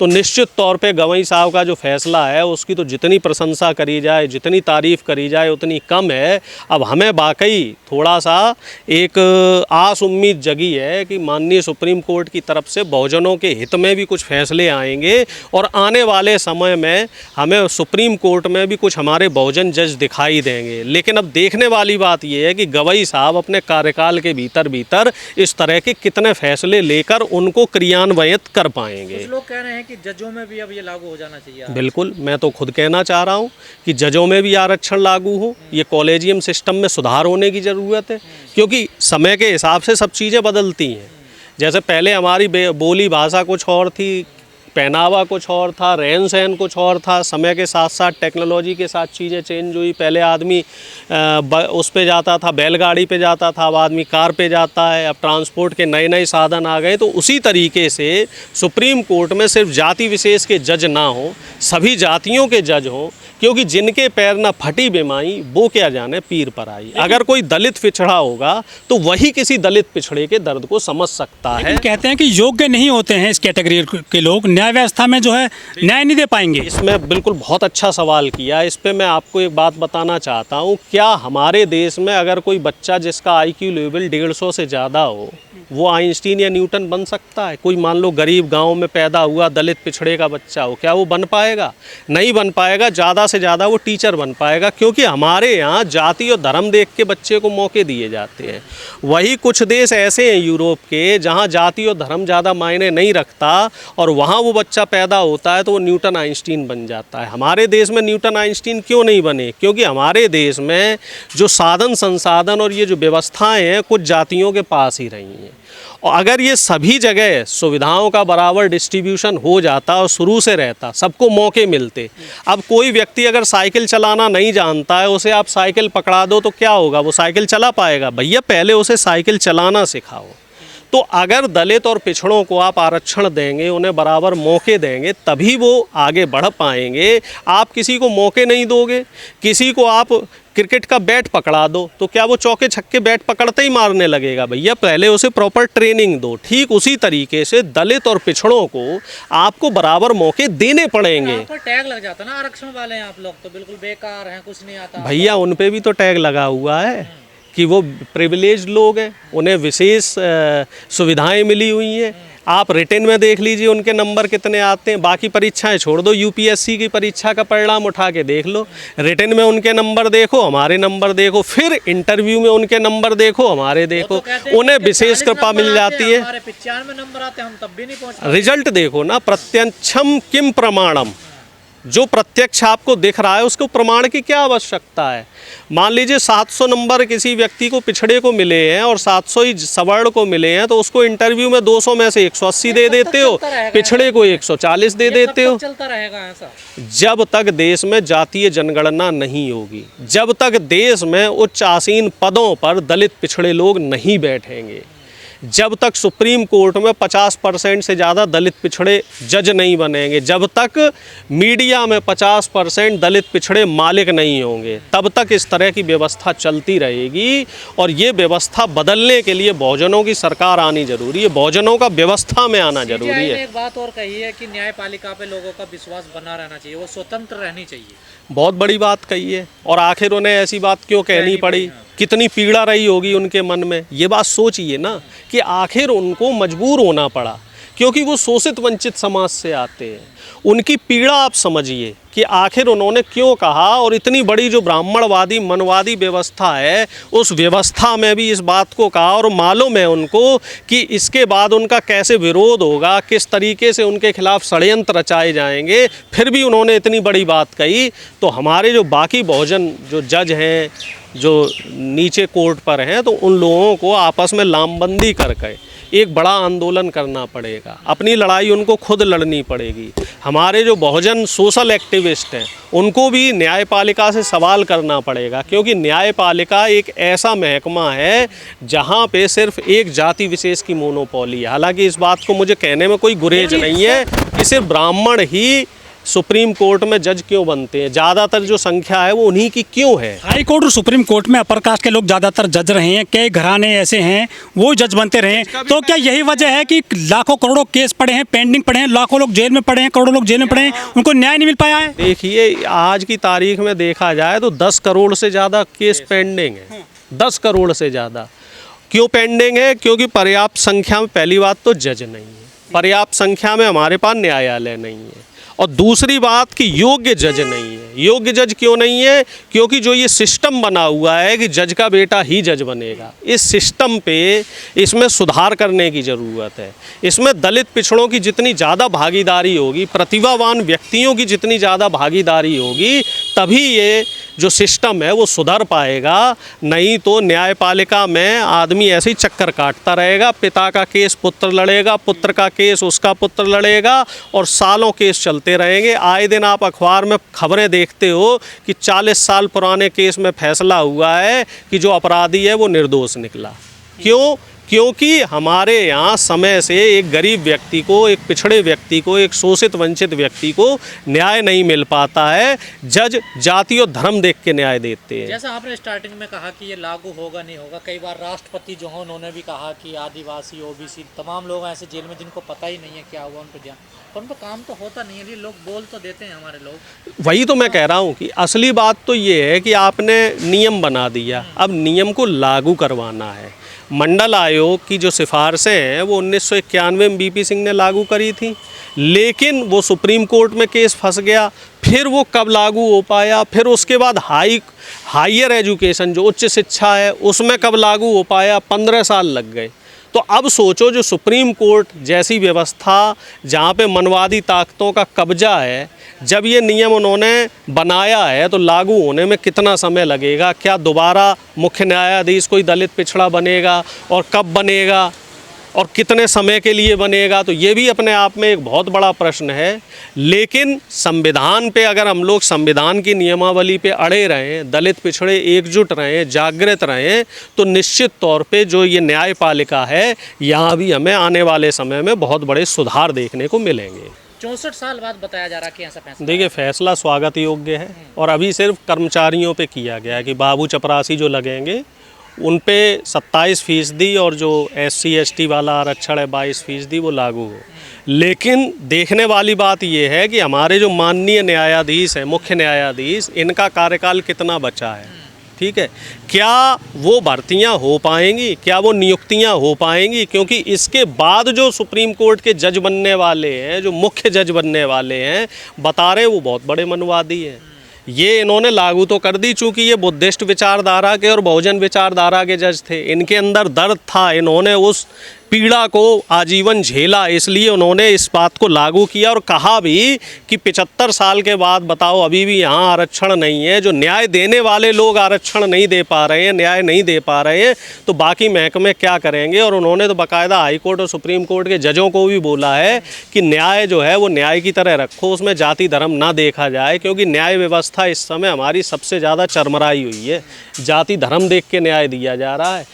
तो निश्चित तौर पे गवई साहब का जो फैसला है उसकी तो जितनी प्रशंसा करी जाए, जितनी तारीफ़ करी जाए उतनी कम है। अब हमें वाकई थोड़ा सा एक आस उम्मीद जगी है कि माननीय सुप्रीम कोर्ट की तरफ से बहुजनों के हित में भी कुछ फैसले आएंगे और आने वाले समय में हमें सुप्रीम कोर्ट में भी कुछ हमारे बहुजन जज दिखाई देंगे। लेकिन अब देखने वाली बात यह है कि गवई साहब अपने कार्यकाल के भीतर इस तरह के कितने फैसले लेकर उनको क्रियान्वित कर पाएंगे। कुछ लोग कह रहे हैं कि जजों में भी अब ये लागू हो जाना चाहिए। बिल्कुल, मैं तो खुद कहना चाह रहा हूँ कि जजों में भी आरक्षण लागू हो। ये कॉलेजियम सिस्टम में सुधार होने की ज़रूरत है, क्योंकि समय के हिसाब से सब चीज़ें बदलती हैं। जैसे पहले हमारी बोली भाषा कुछ और थी, पहनावा कुछ और था, रहन सहन कुछ और था। समय के साथ साथ टेक्नोलॉजी के साथ चीज़ें चेंज हुई। पहले आदमी उस पे जाता था, बैलगाड़ी पे जाता था, अब आदमी कार पे जाता है। अब ट्रांसपोर्ट के नए नए साधन आ गए। तो उसी तरीके से सुप्रीम कोर्ट में सिर्फ जाति विशेष के जज ना हो, सभी जातियों के जज हों, क्योंकि जिनके पैर न फटी बेमाई वो क्या जाने पीर पर आई। अगर कोई दलित पिछड़ा होगा तो वही किसी दलित पिछड़े के दर्द को समझ सकता है। कहते हैं कि योग्य नहीं होते हैं इस कैटेगरी के लोग, न्याय व्यवस्था में जो है न्याय नहीं दे पाएंगे। इसमें बिल्कुल बहुत अच्छा सवाल किया। इस पे मैं आपको एक बात बताना चाहता हूँ। क्या हमारे देश में अगर कोई बच्चा जिसका IQ लेवल 150 से ज़्यादा हो वो आइंस्टीन या न्यूटन बन सकता है? कोई मान लो गरीब गांव में पैदा हुआ दलित पिछड़े का बच्चा हो, क्या वो बन पाएगा? नहीं बन पाएगा। ज़्यादा से ज़्यादा वो टीचर बन पाएगा, क्योंकि हमारे यहाँ जाति और धर्म देख के बच्चे को मौके दिए जाते हैं। वही कुछ देश ऐसे हैं यूरोप के जहाँ जाति और धर्म ज़्यादा मायने नहीं रखता और वहाँ वो बच्चा पैदा होता है तो वो न्यूटन आइंस्टीन बन जाता है। हमारे देश में न्यूटन आइंस्टीन क्यों नहीं बने? क्योंकि हमारे देश में जो साधन संसाधन और ये जो व्यवस्थाएँ हैं कुछ जातियों के पास ही रही हैं। और अगर ये सभी जगह सुविधाओं का बराबर डिस्ट्रीब्यूशन हो जाता और शुरू से रहता, सबको मौके मिलते। अब कोई व्यक्ति अगर साइकिल चलाना नहीं जानता है, उसे आप साइकिल पकड़ा दो तो क्या होगा? वो साइकिल चला पाएगा? भैया पहले उसे साइकिल चलाना सिखाओ। तो अगर दलित और पिछड़ों को आप आरक्षण देंगे, उन्हें बराबर मौके देंगे, तभी वो आगे बढ़ पाएंगे। आप किसी को मौके नहीं दोगे, किसी को आप क्रिकेट का बैट पकड़ा दो तो क्या वो चौके छक्के बैट पकड़ते ही मारने लगेगा? भैया पहले उसे प्रॉपर ट्रेनिंग दो। ठीक उसी तरीके से दलित और पिछड़ों को आपको बराबर मौके देने पड़ेंगे। पर टैग लग जाता ना आरक्षण वाले हैं आप लोग तो बिल्कुल बेकार हैं, कुछ नहीं आता। भैया उन पे भी तो टैग लगा हुआ है कि वो प्रिविलेज लोग हैं, उन्हें विशेष सुविधाएं मिली हुई हैं। आप रिटन में देख लीजिए उनके नंबर कितने आते हैं। बाकी परीक्षाएं छोड़ दो, UPSC की परीक्षा का परिणाम उठा के देख लो। रिटन में उनके नंबर देखो, हमारे नंबर देखो, फिर इंटरव्यू में उनके नंबर देखो, हमारे देखो, उन्हें विशेष कृपा मिल जाती है। 95 नंबर आते हैं, हम तब भी नहीं पहुंच। रिजल्ट देखो ना, प्रत्यक्षम किम प्रमाणम। जो प्रत्यक्ष आपको दिख रहा है उसको प्रमाण की क्या आवश्यकता है? मान लीजिए 700 नंबर किसी व्यक्ति को पिछड़े को मिले हैं और 700 ही सवर्ण को मिले हैं, तो उसको इंटरव्यू में 200 में से 180 दे देते हो, पिछड़े को 140 दे देते हो। चलता रहेगा ऐसा जब तक देश में जातीय जनगणना नहीं होगी, जब तक देश में उच्च आसीन पदों पर दलित पिछड़े लोग नहीं बैठेंगे, जब तक सुप्रीम कोर्ट में 50% से ज़्यादा दलित पिछड़े जज नहीं बनेंगे, जब तक मीडिया में 50% दलित पिछड़े मालिक नहीं होंगे, तब तक इस तरह की व्यवस्था चलती रहेगी। और ये व्यवस्था बदलने के लिए बहुजनों की सरकार आनी जरूरी है, बहुजनों का व्यवस्था में आना जरूरी है। एक बात और कही है कि न्यायपालिका पे लोगों का विश्वास बना रहना चाहिए, वो स्वतंत्र रहनी चाहिए। बहुत बड़ी बात कही है। और आखिर उन्हें ऐसी बात क्यों कहनी पड़ी? कितनी पीड़ा रही होगी उनके मन में, ये बात सोचिए ना कि आखिर उनको मजबूर होना पड़ा, क्योंकि वो शोषित वंचित समाज से आते हैं। उनकी पीड़ा आप समझिए कि आखिर उन्होंने क्यों कहा। और इतनी बड़ी जो ब्राह्मणवादी मनवादी व्यवस्था है, उस व्यवस्था में भी इस बात को कहा और मालूम है उनको कि इसके बाद उनका कैसे विरोध होगा, किस तरीके से उनके खिलाफ षड्यंत्र रचाए जाएंगे, फिर भी उन्होंने इतनी बड़ी बात कही। तो हमारे जो बाकी बहुजन जो जज हैं, जो नीचे कोर्ट पर हैं, तो उन लोगों को आपस में लामबंदी करके एक बड़ा आंदोलन करना पड़ेगा। अपनी लड़ाई उनको खुद लड़नी पड़ेगी। हमारे जो बहुजन सोशल एक्टिविस्ट हैं उनको भी न्यायपालिका से सवाल करना पड़ेगा, क्योंकि न्यायपालिका एक ऐसा महकमा है जहां पे सिर्फ एक जाति विशेष की मोनोपोली है। हालांकि इस बात को मुझे कहने में कोई गुरेज नहीं है कि सिर्फ ब्राह्मण ही सुप्रीम कोर्ट में जज क्यों बनते हैं, ज़्यादातर जो संख्या है वो उन्हीं की क्यों है? हाई कोर्ट और सुप्रीम कोर्ट में अपर कास्ट के लोग ज़्यादातर जज रहे हैं, कई घराने ऐसे हैं वो जज बनते रहे हैं। तो क्या यही वजह है कि लाखों करोड़ों केस पड़े हैं, पेंडिंग पड़े हैं, लाखों लोग जेल में पड़े हैं, करोड़ों लोग जेल में पड़े हैं, उनको न्याय नहीं मिल पाया है? देखिए, आज की तारीख में देखा जाए तो 10 करोड़ से ज़्यादा केस पेंडिंग है। 10 करोड़ से ज़्यादा क्यों पेंडिंग है? क्योंकि पर्याप्त संख्या में, पहली बात तो जज नहीं है, पर्याप्त संख्या में हमारे पास न्यायालय नहीं है, और दूसरी बात कि योग्य जज नहीं है। योग्य जज क्यों नहीं है? क्योंकि जो ये सिस्टम बना हुआ है कि जज का बेटा ही जज बनेगा, इस सिस्टम पे इसमें सुधार करने की ज़रूरत है। इसमें दलित पिछड़ों की जितनी ज़्यादा भागीदारी होगी, प्रतिभावान व्यक्तियों की जितनी ज़्यादा भागीदारी होगी, तभी ये जो सिस्टम है वो सुधर पाएगा। नहीं तो न्यायपालिका में आदमी ऐसे ही चक्कर काटता रहेगा। पिता का केस पुत्र लड़ेगा, पुत्र का केस उसका पुत्र लड़ेगा, और सालों केस चलते रहेंगे। आए दिन आप अखबार में खबरें देखते हो कि 40 साल पुराने केस में फैसला हुआ है कि जो अपराधी है वो निर्दोष निकला। क्यों? क्योंकि हमारे यहाँ समय से एक गरीब व्यक्ति को, एक पिछड़े व्यक्ति को, एक शोषित वंचित व्यक्ति को न्याय नहीं मिल पाता है। जज जाति और धर्म देख के न्याय देते हैं। जैसा आपने स्टार्टिंग में कहा कि ये लागू होगा नहीं होगा, कई बार राष्ट्रपति जो हैं उन्होंने भी कहा कि आदिवासी, ओबीसी तमाम लोग ऐसे जेल में जिनको पता ही नहीं है क्या हुआ, उन पर ध्यान, पर उन पर काम तो होता नहीं है। ये लोग बोल तो देते हैं हमारे लोग। वही तो मैं कह रहा हूँ कि असली बात तो ये है कि आपने नियम बना दिया, अब नियम को लागू करवाना है। मंडल आयोग की जो सिफारिशें हैं वो 1991 में बीपी सिंह ने लागू करी थी, लेकिन वो सुप्रीम कोर्ट में केस फंस गया। फिर वो कब लागू हो पाया? फिर उसके बाद हायर एजुकेशन, जो उच्च शिक्षा है, उसमें कब लागू हो पाया? 15 साल लग गए। तो अब सोचो, जो सुप्रीम कोर्ट जैसी व्यवस्था जहाँ पे मनवादी ताकतों का कब्जा है, जब ये नियम उन्होंने बनाया है तो लागू होने में कितना समय लगेगा? क्या दोबारा मुख्य न्यायाधीश कोई दलित पिछड़ा बनेगा, और कब बनेगा, और कितने समय के लिए बनेगा? तो ये भी अपने आप में एक बहुत बड़ा प्रश्न है। लेकिन संविधान पे अगर हम लोग संविधान की नियमावली पे अड़े रहें, दलित पिछड़े एकजुट रहें, जागृत रहें, तो निश्चित तौर पे जो ये न्यायपालिका है, यहाँ भी हमें आने वाले समय में बहुत बड़े सुधार देखने को मिलेंगे। 64 साल बाद बताया जा रहा है कि ऐसा फैसला। देखिए, फैसला स्वागत योग्य है, और अभी सिर्फ कर्मचारियों पे किया गया है कि बाबू चपरासी जो लगेंगे उन पे 27% और जो SC ST वाला आरक्षण है 22% वो लागू हो। लेकिन देखने वाली बात ये है कि हमारे जो माननीय न्यायाधीश हैं, मुख्य न्यायाधीश, इनका कार्यकाल कितना बचा है? ठीक है, क्या वो भर्तियां हो पाएंगी? क्या वो नियुक्तियां हो पाएंगी? क्योंकि इसके बाद जो सुप्रीम कोर्ट के जज बनने वाले हैं, जो मुख्य जज बनने वाले हैं, बता रहे वो बहुत बड़े मनवादी हैं। ये इन्होंने लागू तो कर दी, चूँकि ये बुद्धिस्ट विचारधारा के और बहुजन विचारधारा के जज थे। इनके अंदर दर्द था, इन्होंने उस पीड़ा को आजीवन झेला, इसलिए उन्होंने इस बात को लागू किया और कहा भी कि 75 साल के बाद बताओ अभी भी यहाँ आरक्षण नहीं है। जो न्याय देने वाले लोग आरक्षण नहीं दे पा रहे हैं, न्याय नहीं दे पा रहे हैं, तो बाकी महकमे क्या करेंगे? और उन्होंने तो बाकायदा हाई कोर्ट और सुप्रीम कोर्ट के जजों को भी बोला है कि न्याय जो है वो न्याय की तरह रखो, उसमें जाति धर्म ना देखा जाए, क्योंकि न्याय व्यवस्था इस समय हमारी सबसे ज़्यादा चरमराई हुई है। जाति धर्म देख के न्याय दिया जा रहा है।